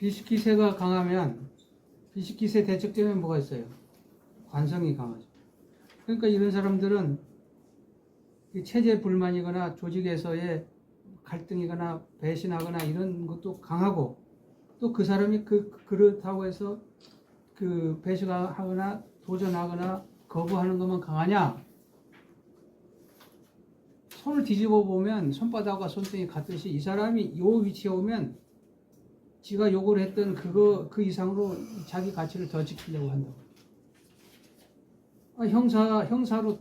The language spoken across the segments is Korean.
비식기세가 강하면 비식기세 대척점에 뭐가 있어요? 관성이 강하죠. 그러니까 이런 사람들은 체제 불만이거나 조직에서의 갈등이거나 배신하거나 이런 것도 강하고, 또 그 사람이 그렇다고 해서 그 배신하거나 도전하거나 거부하는 것만 강하냐? 손을 뒤집어 보면 손바닥과 손등이 같듯이 이 사람이 요 위치에 오면 지가 요구를 했던 그 이상으로 자기 가치를 더 지키려고 한다고. 형사로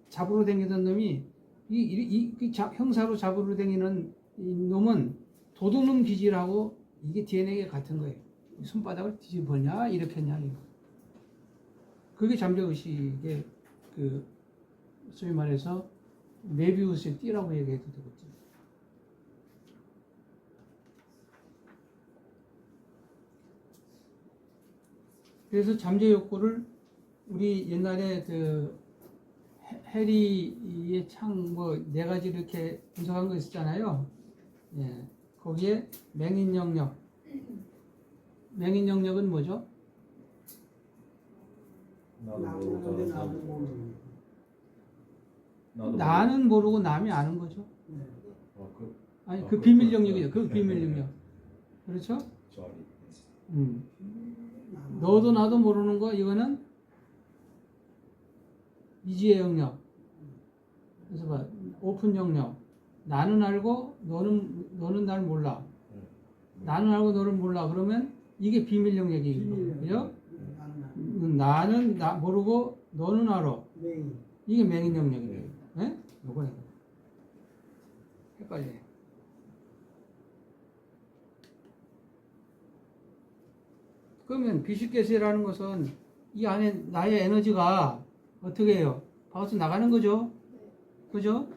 잡으러 다니던 놈이 형사로 잡으러 다니는 이 놈은 도둑놈 기질하고 이게 DNA가 같은 거예요. 손바닥을 뒤집었냐 이렇게 했냐 이거. 그게 잠재의식의 소위 말해서 메비우스의 띠라고 얘기해도 되겠죠. 그래서 잠재 욕구를 우리 옛날에 해리의 창 네 가지 이렇게 분석한 거 있었잖아요. 예, 거기에 맹인 영역. 맹인 영역은 뭐죠? 나는 모르고 남이 아는 거죠. 아니 그 비밀 영역이죠. 그 비밀 영역. 그렇죠? 너도 나도 모르는 거 이거는 미지의 영역. 그래서 봐, 오픈 영역. 나는 알고 너는 날 몰라. 나는 알고 너를 몰라. 그러면 이게 비밀 영역이에요. 그죠? 나는 모르고 너는 알아. 이게 맹인 영역이에요. 네? 요거예요. 헷갈려요. 그러면 비식계세라는 것은 이 안에 나의 에너지가 어떻게 해요? 바깥에 나가는 거죠. 그죠?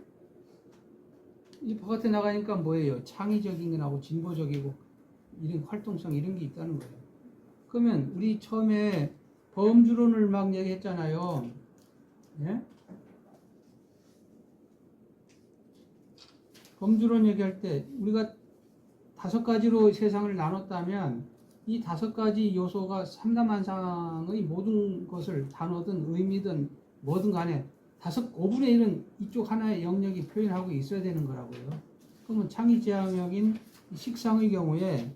이 바깥에 나가니까 뭐예요? 창의적인 거하고 진보적이고 이런 활동성 이런 게 있다는 거예요. 그러면 우리 처음에 범주론을 막 얘기했잖아요. 예? 범주론 얘기할 때 우리가 5가지로 세상을 나눴다면 이 5가지 요소가 삼다만상의 모든 것을 단어든 의미든 뭐든 간에 5분의 1은 이쪽 하나의 영역이 표현하고 있어야 되는 거라고요. 그러면 창의지향적인 식상의 경우에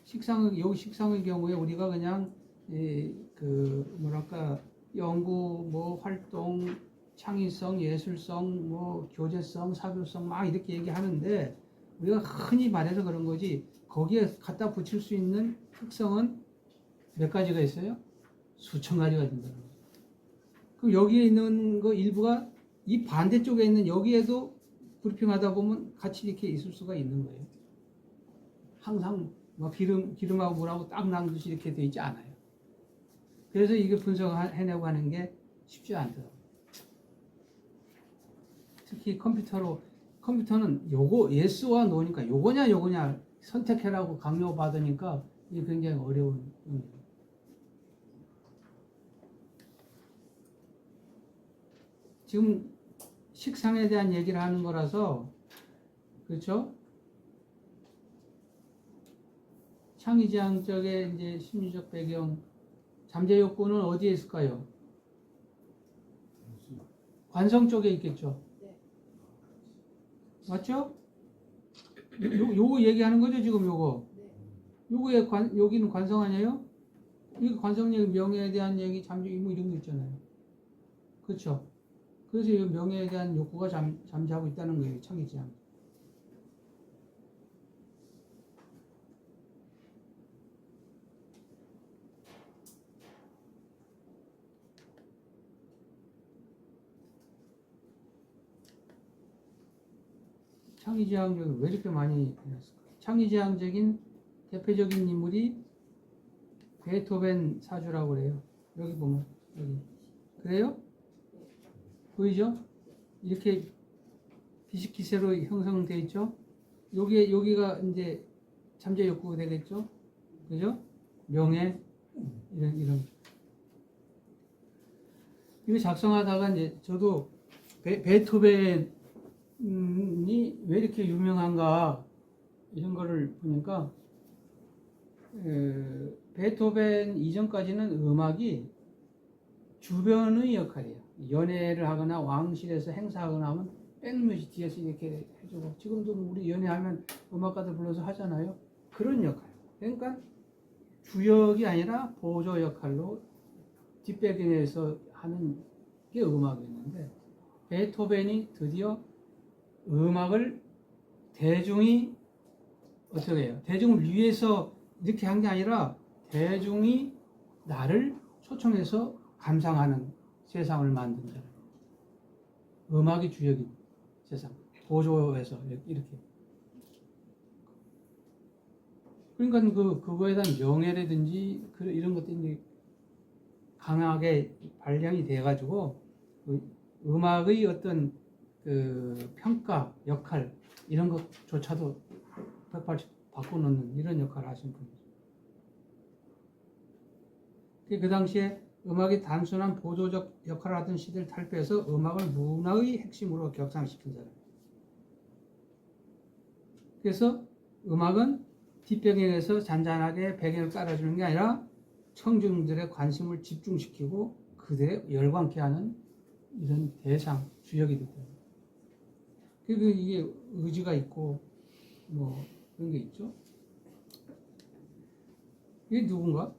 식상의 경우에 우리가 그냥 연구, 활동, 창의성, 예술성, 교제성, 사교성 막 이렇게 얘기하는데 우리가 흔히 말해서 그런 거지 거기에 갖다 붙일 수 있는 특성은 몇 가지가 있어요? 수천 가지가 된다는 거죠. 그럼 여기에 있는 거 일부가 이 반대쪽에 있는 여기에도 그룹핑하다 보면 같이 이렇게 있을 수가 있는 거예요. 항상 기름하고 물하고 딱 나누듯이 이렇게 돼 있지 않아요. 그래서 이게 분석해내고 하는 게 쉽지 않더라고요. 특히 컴퓨터는 요거 예스와 노니까 요거냐 선택해라고 강요받으니까 이게 굉장히 어려운 문제예요. 지금 식상에 대한 얘기를 하는 거라서 그렇죠? 창의지향적의 이제 심리적 배경 잠재 욕구는 어디에 있을까요? 관성 쪽에 있겠죠. 맞죠? 요거 얘기하는 거죠 지금 요거. 요거에 여기는 관성 아니에요? 이 관성 얘기, 명예에 대한 얘기, 잠재 이런 거 있잖아요. 그렇죠? 그래서 이 명예에 대한 욕구가 잠재하고 있다는 거예요. 창의지향. 창의지향적이 왜 이렇게 많이 해놨을까? 창의지향적인 대표적인 인물이 베토벤 사주라고 그래요. 여기 보면 여기 그래요? 보이죠? 이렇게 비식기세로 형성되어 있죠. 여기가 이제 잠재 욕구가 되겠죠. 그죠? 명예 이런 이거 작성하다가 이제 저도 베토벤이 왜 이렇게 유명한가 이런 거를 보니까 베토벤 이전까지는 음악이 주변의 역할이에요. 연애를 하거나 왕실에서 행사하거나 하면 백뮤직 뒤에서 이렇게 해주고, 지금도 우리 연애하면 음악가들 불러서 하잖아요. 그런 역할. 그러니까 주역이 아니라 보조 역할로 뒷배경에서 하는 게 음악이었는데, 베토벤이 드디어 음악을 대중이 어떻게 해요? 대중을 위해서 이렇게 한 게 아니라 대중이 나를 초청해서 감상하는 세상을 만든 사람. 음악이 주역인 세상. 보조해서 이렇게. 그러니까 그거에 대한 명예라든지 이런 것들이 강하게 발령이 돼가지고 음악의 어떤 그 평가, 역할 이런 것조차도 180 바꿔놓는 이런 역할을 하신 분이죠. 그 당시에 음악이 단순한 보조적 역할을 하던 시대를 탈피해서 음악을 문화의 핵심으로 격상시킨 사람. 그래서 음악은 뒷배경에서 잔잔하게 배경을 깔아주는 게 아니라 청중들의 관심을 집중시키고 그들의 열광케 하는 이런 대상, 주역이 되고, 그리고 이게 의지가 있고 뭐 그런 게 있죠. 이게 누군가?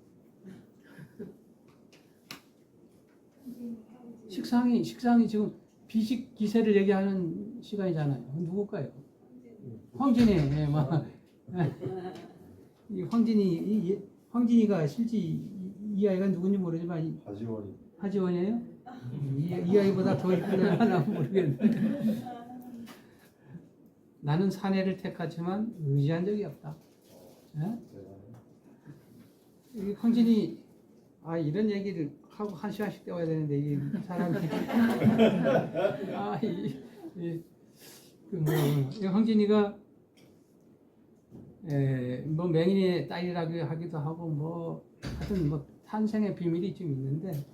식상이 지금 비식 기세를 얘기하는 시간이잖아요. 누굴까요? 황진이. 예, 막. 이 황진이가 실제 이 아이가 누군지 모르지만 하지원이에요? 이 아이보다 더 이쁘나 하나 모르겠는데. 나는 사내를 택하지만 의지한 적이 없다. 이 황진이 이런 얘기를 하고 한 시간씩 때워야 되는데 이 사람이 이 황진이가 뭐 맹인의 딸이라고 하기도 하고 뭐 하여튼 뭐 탄생의 비밀이 좀 있는데,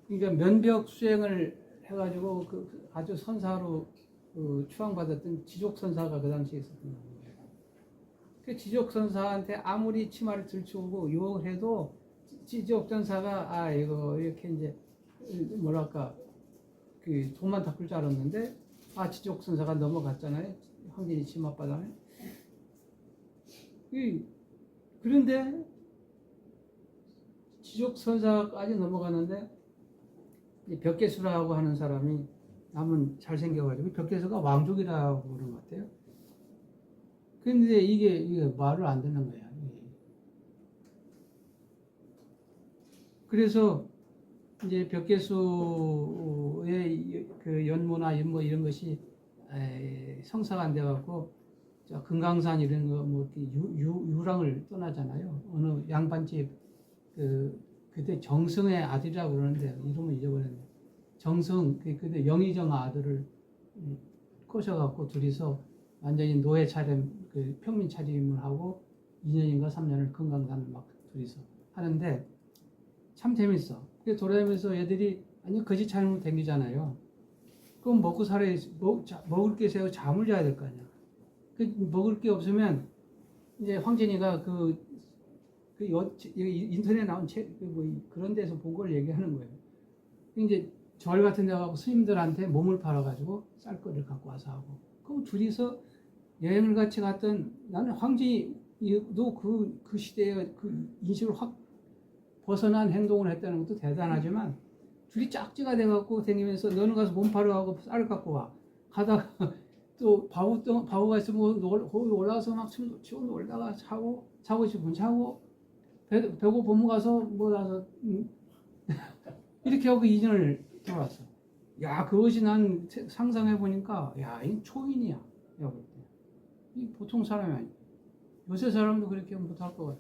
그러니까 면벽 수행을 해가지고 그 아주 선사로 추앙받았던 지족 선사가 그 당시에 있었던 거예요. 그 지족 선사한테 아무리 치마를 들추고 유혹을 해도 지족 선사가 이거 이렇게 이제 뭐랄까 그 돈만 닦을 줄 알았는데 지족 선사가 넘어갔잖아요. 황진이 치맛바닥에. 그런데 지족 선사까지 넘어가는데 벽계수라고 하는 사람이 남은 잘생겨가지고 벽계수가 왕족이라고 그런 것 같아요. 근데 이게 말을 안 듣는 거야. 그래서 이제 벽계수의 그 연모나 뭐 이런 것이 성사가 안 돼갖고 금강산 이런 거 뭐 유랑을 떠나잖아요. 어느 양반집 그때 정승의 아들이라고 그러는데 이름을 잊어버렸네. 정승 그때 영의정 아들을 꼬셔갖고 둘이서 완전히 노예 차림 그 평민 차림을 하고 2년인가 3년을 금강산을 막 둘이서 하는데 참 재밌어. 그래서 돌아다니면서 애들이 완전 거지 차림으로 댕기잖아요. 그럼 먹고 살아야 먹을 게 있어야 잠을 자야 될 거 아니야. 먹을 게 없으면 이제 황진이가 인터넷에 나온 책 뭐 그런 데서 본 걸 얘기하는 거예요. 이제 절 같은 데 가고 스님들한테 몸을 팔아가지고 쌀거리를 갖고 와서 하고, 그럼 둘이서 여행을 같이 갔던, 나는 황진이도 그 시대의 그 인식을 확 벗어난 행동을 했다는 것도 대단하지만, 둘이 짝지가 돼갖고 다니면서 너는 가서 몸 팔아가고 쌀을 갖고 와 가다가 또 바보가 있으면 거기 올라가서 막 치고 놀다가 자고 싶으면 자고 배고프면 가서 뭐 가서 이렇게 하고 2년을 돌아왔어. 야, 그것이 난 상상해 보니까 이 초인이야. 이 보통 사람이 아니야. 요새 사람도 그렇게 못할 것 같아.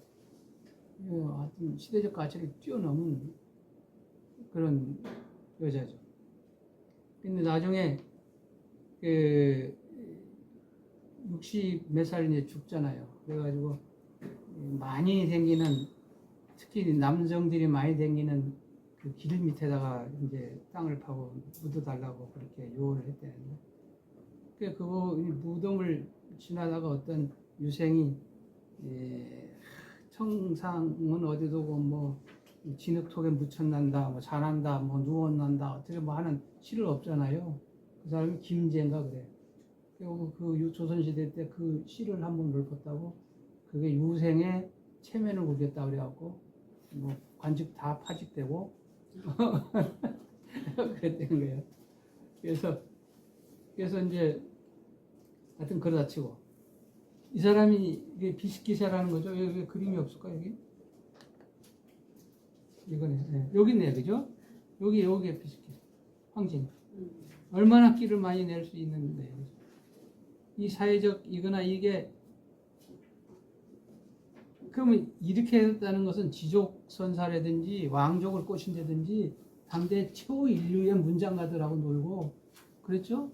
하여튼 시대적 가치를 뛰어넘은 그런 여자죠. 근데 나중에 60 몇 살 이제 죽잖아요. 그래가지고 많이 생기는, 특히 남성들이 많이 생기는 그 길 밑에다가 이제 땅을 파고 묻어달라고 그렇게 요원을 했대는데, 그거 무덤을 지나다가 어떤 유생이 청상은 어디 두고 뭐 진흙톡에 묻혔난다, 뭐 잘한다, 뭐 누웠난다 어떻게 뭐 하는 시를 없잖아요. 그 사람이 김제인가 그래. 그리고 그 조선시대 때 그 시를 한번 읊었다고 그게 유생의 체면을 우겼다 그래갖고 뭐 관직 다 파직되고 그랬던 거예요. 그래서 이제 하여튼 그러다 치고 이 사람이 이게 비식기세라는 거죠. 여기 그림이 없을까 여기? 이거네. 네. 여기 있네, 그죠? 여기에 비식기세. 황진. 얼마나 끼를 많이 낼 수 있는데 이 사회적 이거나 이게 그러면 이렇게 했다는 것은 지족선사라든지 왕족을 꼬신다든지 당대 최고인류의 문장가들하고 놀고 그랬죠?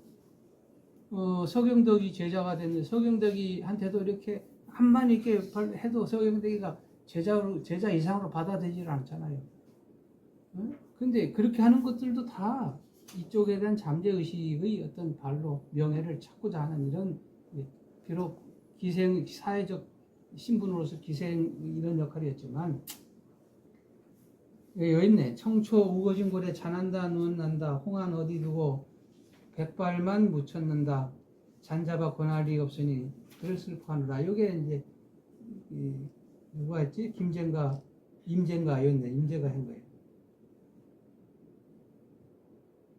서경덕이 제자가 됐는데 서경덕이한테도 이렇게 한만 이렇게 해도 서경덕이가 제자 이상으로 받아들이질 않잖아요. 근데 그렇게 하는 것들도 다 이쪽에 대한 잠재의식의 어떤 발로 명예를 찾고자 하는 이런 비록 기생 사회적 신분으로서 기생 이런 역할이었지만 여기 있네. 청초 우거진 고래 잔한다 누운난다 홍안 어디 두고 백발만 묻혔는다 잔잡아 권한이 없으니 그를 슬퍼하노라. 이게 이제 누가 했지? 김제인가 임제인가였네. 임제가 한 거예요.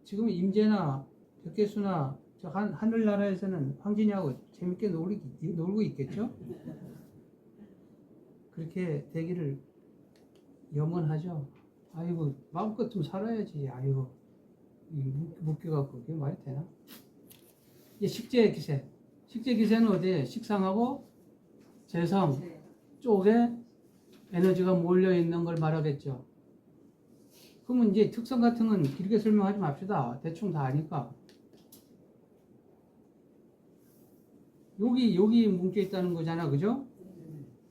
지금 임제나 벽계수나 저 하늘나라에서는 황진이하고 재밌게 놀고 있겠죠? 그렇게 되기를 염원하죠. 아이고 마음껏 좀 살아야지. 아이고 묶여갖고 그게 말이 되나? 이제 식재기세는 어디에? 식상하고 재성 쪽에 에너지가 몰려 있는 걸 말하겠죠. 그러면 이제 특성 같은 건 길게 설명하지 맙시다. 대충 다 아니까. 여기 뭉쳐 있다는 거잖아, 그죠?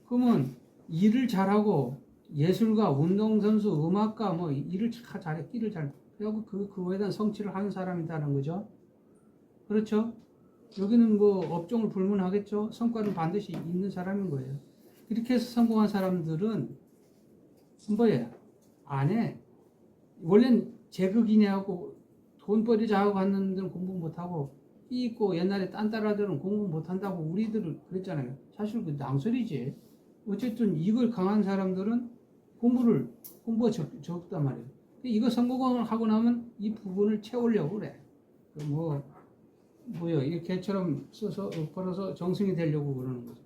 그러면 일을 잘하고 예술가, 운동선수, 음악가 뭐 일을 잘해, 끼를 잘 그리고 그거에 대한 성취를 하는 사람이다는 거죠. 그렇죠? 여기는 뭐 업종을 불문하겠죠. 성과는 반드시 있는 사람인 거예요. 이렇게 해서 성공한 사람들은 뭐예요? 안 해. 원래는 제극이냐고 돈벌이자 하고 하는 데는 공부 못하고 끼 있고 옛날에 딴 따라들은 공부 못한다고 우리들은 그랬잖아요. 사실 그 낭설이지. 어쨌든 이걸 강한 사람들은 공부가 적단 말이에요. 이거 성공을 하고 나면 이 부분을 채우려고 그래. 뭐요? 이 개처럼 써서 벌어서 정승이 되려고 그러는 거죠.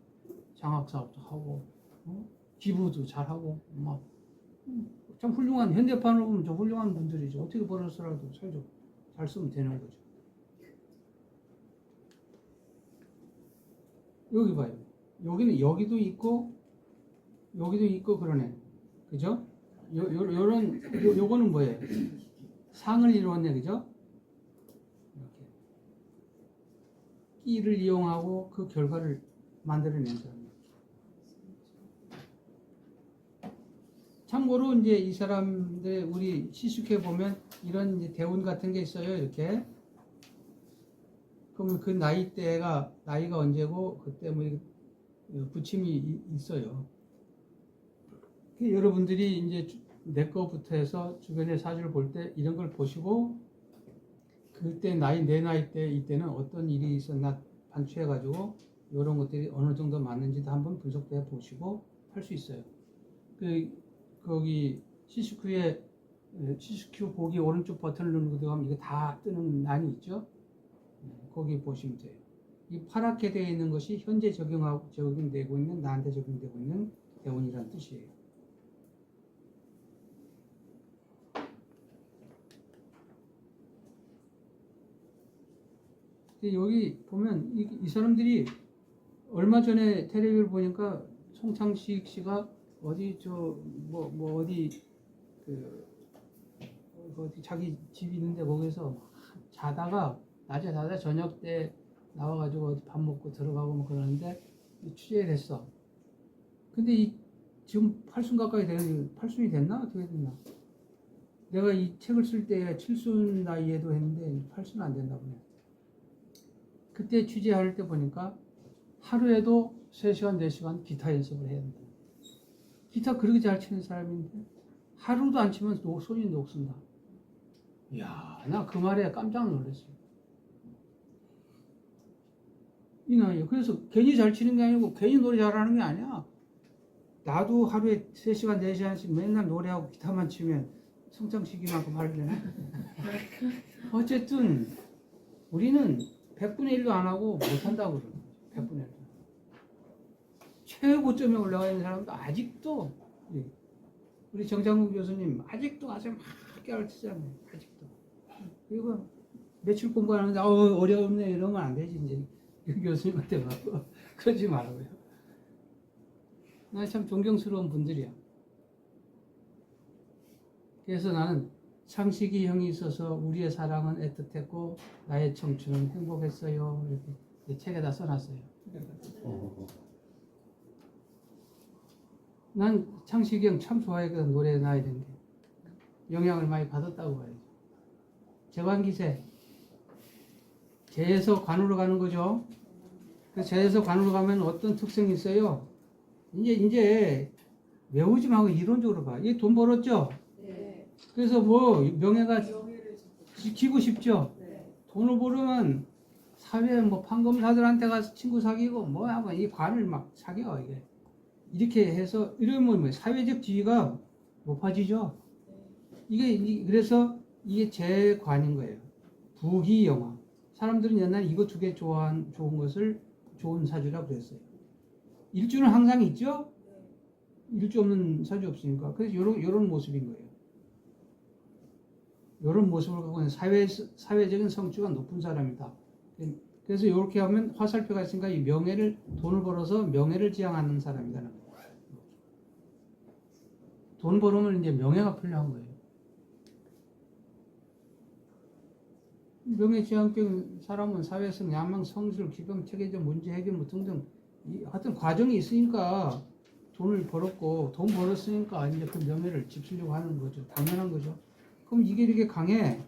장학 사업도 하고, 기부도 잘하고, 막 참 훌륭한 현대판으로 보면 좀 훌륭한 분들이죠. 어떻게 벌어서라도 살죠. 잘 쓰면 되는 거죠. 여기 봐요. 여기는 여기도 있고 그러네. 그죠? 요거는 뭐예요? 상을 이루었네, 그죠? 이렇게 끼를 이용하고 그 결과를 만들어낸 사람. 참고로 이제 이 사람들 우리 시숙해 보면 이런 이제 대운 같은 게 있어요. 이렇게. 그러면 그 나이가 언제고 그때 뭐 부침이 있어요. 여러분들이 이제 내 거부터 해서 주변의 사주를 볼 때 이런 걸 보시고 그때 내 나이 때 이때는 어떤 일이 있었나 반추해가지고 이런 것들이 어느 정도 맞는지도 한번 분석해 보시고 할 수 있어요. 거기 시스큐 보기 오른쪽 버튼을 누르고 들어가면 이거 다 뜨는 란이 있죠. 거기 보시면 돼요. 이 파랗게 되어 있는 것이 현재 적용되고 있는 나한테 적용되고 있는 대운이라는 뜻이에요. 여기 보면 이 사람들이 얼마 전에 텔레비를 보니까 송창식 씨가 어디 어디 자기 집 있는데 거기서 자다가 낮에 자다 저녁 때 나와가지고 어디 밥 먹고 들어가고 뭐 그러는데 취재를 했어. 근데 지금 8순 가까이 되는 8순이 됐나 어떻게 됐나? 내가 이 책을 쓸 때 7순 나이에도 했는데 8순은 안 된다 보네. 그때 취재할 때 보니까 하루에도 3시간, 4시간 기타 연습을 해야 된다. 기타 그렇게 잘 치는 사람인데 하루도 안 치면 손이 녹슨다. 이야, 나 그 말에 깜짝 놀랐어요. 이 나이에. 그래서 괜히 잘 치는 게 아니고 괜히 노래 잘하는 게 아니야. 나도 하루에 3시간, 4시간씩 맨날 노래하고 기타만 치면 성장시키만큼 하려나? 어쨌든 우리는 100분의 1도 안 하고 못한다고 그러는 거죠. 100분의 1도. 최고점에 올라가 있는 사람도 아직도 우리 정장국 교수님 아직도 가서 막 깨알치잖아요. 아직도. 그리고 며칠 공부하는데 어려웠네 이러면 안 되지. 이제 교수님한테 가고 그러지 말고요. 나 참 존경스러운 분들이야. 그래서 나는 창식이 형이 있어서 우리의 사랑은 애틋했고 나의 청춘은 행복했어요. 이렇게 내 책에다 써놨어요. 난 창식이 형 참 좋아했거든. 노래 나야 되는 게 영향을 많이 받았다고 봐야죠. 재관기세 재에서 관으로 가는 거죠. 그 재에서 관으로 가면 어떤 특성이 있어요? 이제 외우지 말고 이론적으로 봐. 얘 돈 벌었죠? 네. 그래서 뭐 명예가 지키고 싶죠? 네. 돈을 벌으면 사회에 뭐 판검사들한테 가서 친구 사귀고 뭐야 뭐 이 관을 막 사겨 이게 이렇게 해서 이러면 뭐 사회적 지위가 높아지죠. 그래서 이게 재관인 거예요. 부귀영화. 사람들은 옛날에 이거 두 개 좋은 것을 좋은 사주라고 그랬어요. 일주는 항상 있죠? 일주 없는 사주 없으니까. 그래서 요런 모습인 거예요. 요런 모습을 갖고 있는 사회적인 성취가 높은 사람이다. 그래서 이렇게 하면 화살표가 있으니까 이 돈을 벌어서 명예를 지향하는 사람이라는 거예요. 돈 벌으면 이제 명예가 필요한 거예요. 명예지향적인 사람은 사회성, 야망, 성실, 기병, 체계적 문제 해결 뭐 등등 하여튼 과정이 있으니까 돈을 벌었고 돈 벌었으니까 이제 그 명예를 지키려고 하는 거죠. 당연한 거죠. 그럼 이게 이렇게 강해.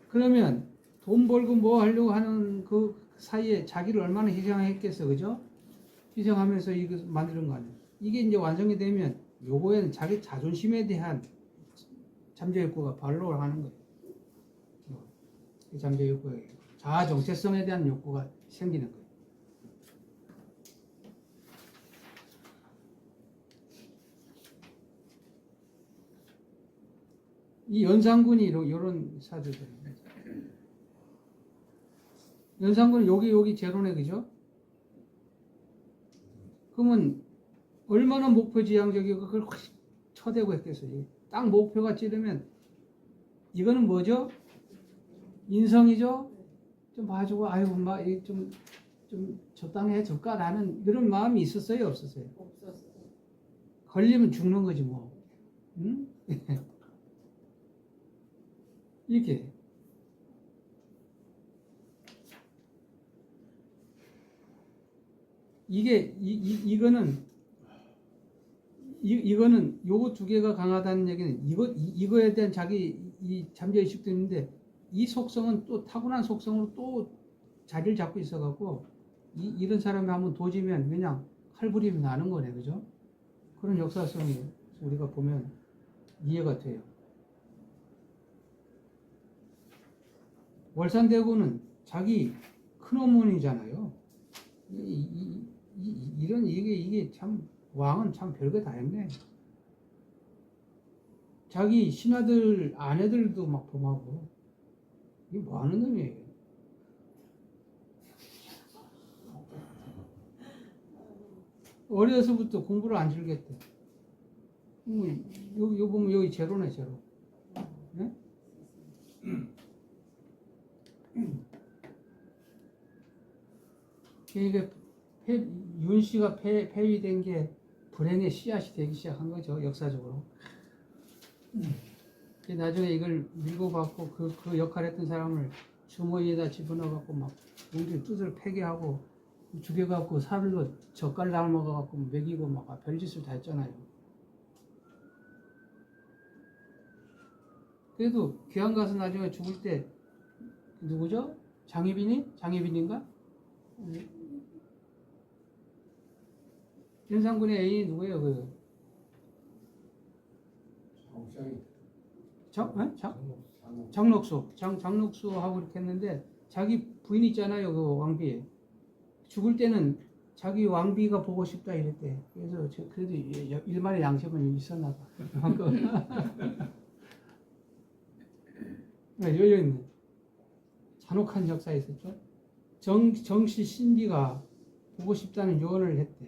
그러면 돈 벌고 뭐 하려고 하는 그 사이에 자기를 얼마나 희생했겠어, 그죠? 희생하면서 이거 만드는 거 아니에요. 이게 이제 완성이 되면 요거에는 자기 자존심에 대한 잠재욕구가 발로를 하는 거예요. 잠재욕구, 자아 정체성에 대한 욕구가 생기는 거예요. 이 연산군이 이런 사주들입니다. 연산군은 여기 제로네, 그죠? 그러면 얼마나 목표지향적이고 그걸 확 쳐대고 했겠어요. 딱 목표가 찌르면 이거는 뭐죠? 인성이죠? 좀 봐주고 아이고 좀 적당히 해줄까라는 이런 마음이 있었어요, 없었어요? 없었어요. 걸리면 죽는 거지 뭐. 응? 이렇게 이거는 요거 두 개가 강하다는 얘기는 이거에 대한 자기 이 잠재의식도 있는데 이 속성은 또 타고난 속성으로 또 자리를 잡고 있어갖고 이런 사람이 한번 도지면 그냥 칼부림이 나는 거네, 그죠? 그런 역사성이 우리가 보면 이해가 돼요. 월산대구는 자기 큰어머니잖아요. 이게 참 왕은 참 별거 다 했네. 자기 신하들 아내들도 막 범하고 이게 뭐 하는 놈이에요? 어려서부터 공부를 안 즐겼대. 여기 보면 여기 제로네, 제로. 네? 이게 윤 씨가 폐위된 게 불행의 씨앗이 되기 시작한 거죠, 역사적으로. 나중에 이걸 밀고 받고 그 역할을 했던 사람을 주머니에다 집어넣어갖고 막 우리 뜻을 폐기하고 죽여갖고 살로 젓갈 담아갖고 먹이고 막 별짓을 다 했잖아요. 그래도 귀한 가서 나중에 죽을 때 누구죠? 장희빈인가? 윤상군의 애인이 누구예요? 장록수하고 이렇게 했는데 자기 부인 있잖아요, 그 왕비. 죽을 때는 자기 왕비가 보고 싶다 이랬대. 그래서 그래도 일말의 양심은 있었나 봐. 열려 있는 잔혹한 역사에 있었죠. 정씨 신비가 보고 싶다는 요원을 했대.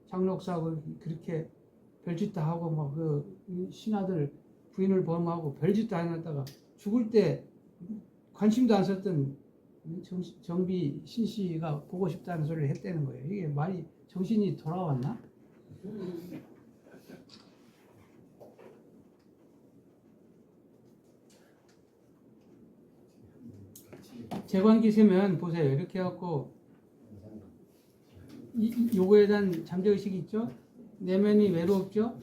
장록사하고 그렇게 별짓 다 하고 막 그 신하들 부인을 범하고 별짓 다 해놨다가 죽을 때 관심도 안 썼던 정비 신씨가 보고 싶다는 소리를 했다는 거예요. 이게 말이 정신이 돌아왔나? 재관기세면 보세요. 이렇게 해갖고 요거에 대한 잠재의식이 있죠? 내면이 외롭죠?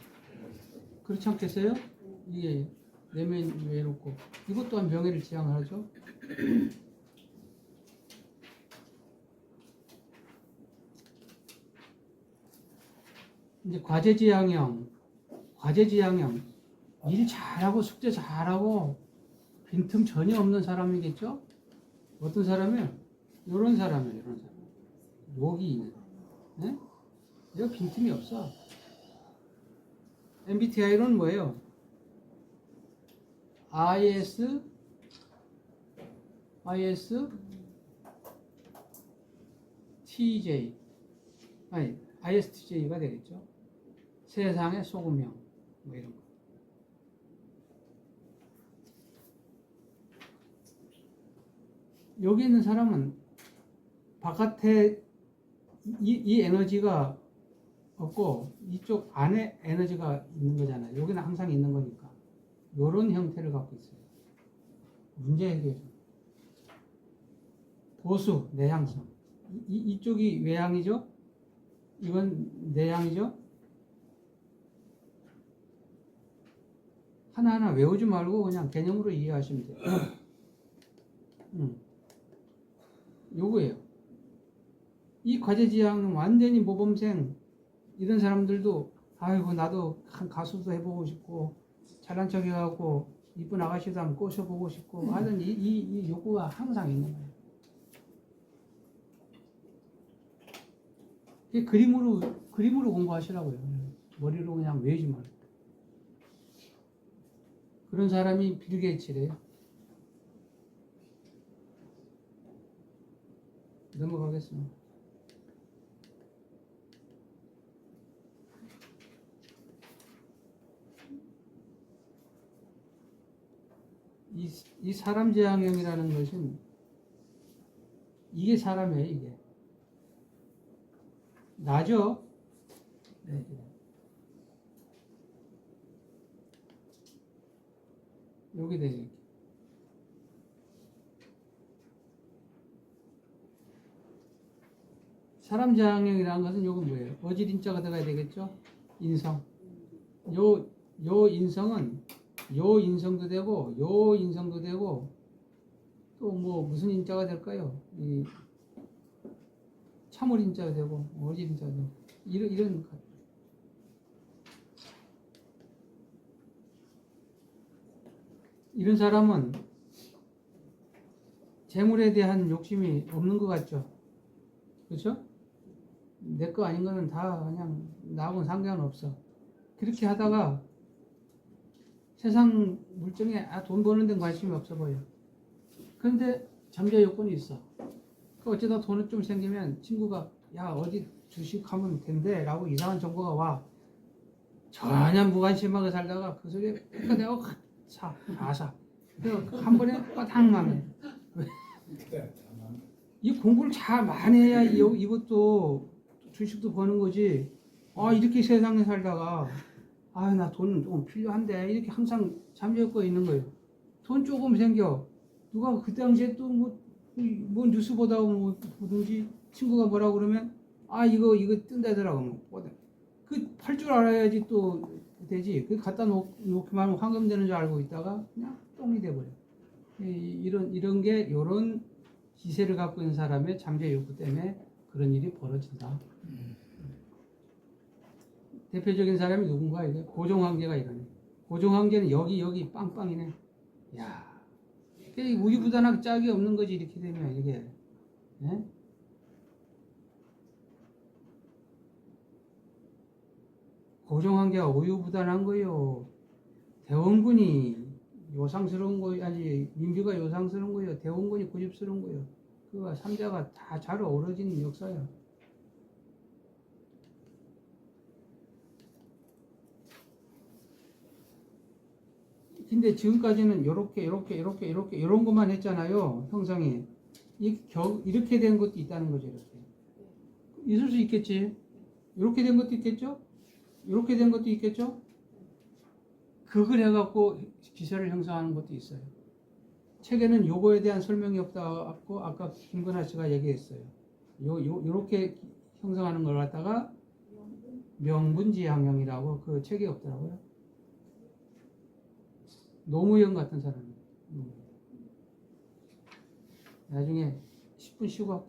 그렇지 않겠어요? 이게 내면이 외롭고 이것 또한 명예를 지향을 하죠. 이제 과제지향형 일 잘하고 숙제 잘하고 빈틈 전혀 없는 사람이겠죠? 어떤 사람이에요? 이런 사람이에요. 이런 사람. 욕이 있는. 네? 이거 빈틈이 없어. MBTI는 뭐예요? ISTJ가 되겠죠. 세상의 소금형 뭐 이런 거. 여기 있는 사람은 바깥에 이 에너지가 없고 이쪽 안에 에너지가 있는 거잖아요. 여기는 항상 있는 거니까. 이런 형태를 갖고 있어요. 문제 해결. 보수, 내향성. 이쪽이 외향이죠? 이건 내향이죠? 하나하나 외우지 말고 그냥 개념으로 이해하시면 돼요. 요거예요. 이 과제지향은 완전히 모범생. 이런 사람들도 아이고 나도 가수도 해보고 싶고 잘난 척 해갖고 이쁜 아가씨도 한번 꼬셔보고 싶고 하여튼 이 욕구가 항상 있는 거예요. 그림으로 공부하시라고요. 머리로 그냥 외우지 말고. 그런 사람이 빌 게이츠래요. 넘어가겠습니다. 이 사람 지향형이라는 것은 이게 사람이에요. 이게 나죠. 네. 여기 되죠. 사람 지향형이라는 것은 요건 뭐예요? 어질인자가 들어가야 되겠죠. 인성. 요 인성은 요 인성도 되고 요 인성도 되고 또 뭐 무슨 인자가 될까요? 이 참을 인자가 되고 어질 인자가 되고 이런 이런 사람은 재물에 대한 욕심이 없는 것 같죠. 그렇죠? 내 거 아닌 거는 다 그냥 나하고는 상관없어. 그렇게 하다가 세상 물정에 돈 버는 데는 관심이 없어 보여. 그런데 잠재 요건이 있어. 어쩌다 돈이 좀 생기면 친구가 야 어디 주식하면 된대 라고 이상한 정보가 와. 전혀 무관심하게 살다가 그 소리에 그러니까 내가 사. 한 번에 빠닥 나면 이 공부를 잘 많이 해야 이것도 주식도 버는 거지. 이렇게 세상에 살다가 나 돈 조금 필요한데 이렇게 항상 잠재우고 있는 거예요. 돈 조금 생겨. 누가 그 당시에 또 뭐 뉴스 보다가 뭐 보든지 친구가 뭐라고 그러면 이거 뜬다더라고. 그 팔 줄 알아야지 또 되지. 그 갖다 놓기만 하면 황금 되는 줄 알고 있다가 그냥 똥이 돼버려. 이런 게 이런 기세를 갖고 있는 사람의 잠재 욕구 때문에 그런 일이 벌어진다. 대표적인 사람이 누군가 이게 고종황제가 이러네. 고종황제는 여기 빵빵이네. 야, 이게 우유부단하게 짝이 없는 거지 이렇게 되면 이게. 예? 고종황제가 우유부단한 거요. 대원군이 요상스러운 거요. 아니 민주가 요상스러운 거요. 대원군이 고집스러운 거요. 그거 삼자가 다 잘 어우러지는 역사야. 근데 지금까지는 요렇게 이런 것만 했잖아요. 형상이. 이렇게 된 것도 있다는 거죠. 이렇게. 있을 수 있겠지. 이렇게 된 것도 있겠죠. 이렇게 된 것도 있겠죠. 그걸 해갖고 기세를 형성하는 것도 있어요. 책에는 요거에 대한 설명이 없다고 아까 김건아 씨가 얘기했어요. 요렇게 형성하는 걸 갖다가 명분지향형이라고 그 책에 없더라고요. 노무현 같은 사람이. 나중에 10분 쉬고 할게요.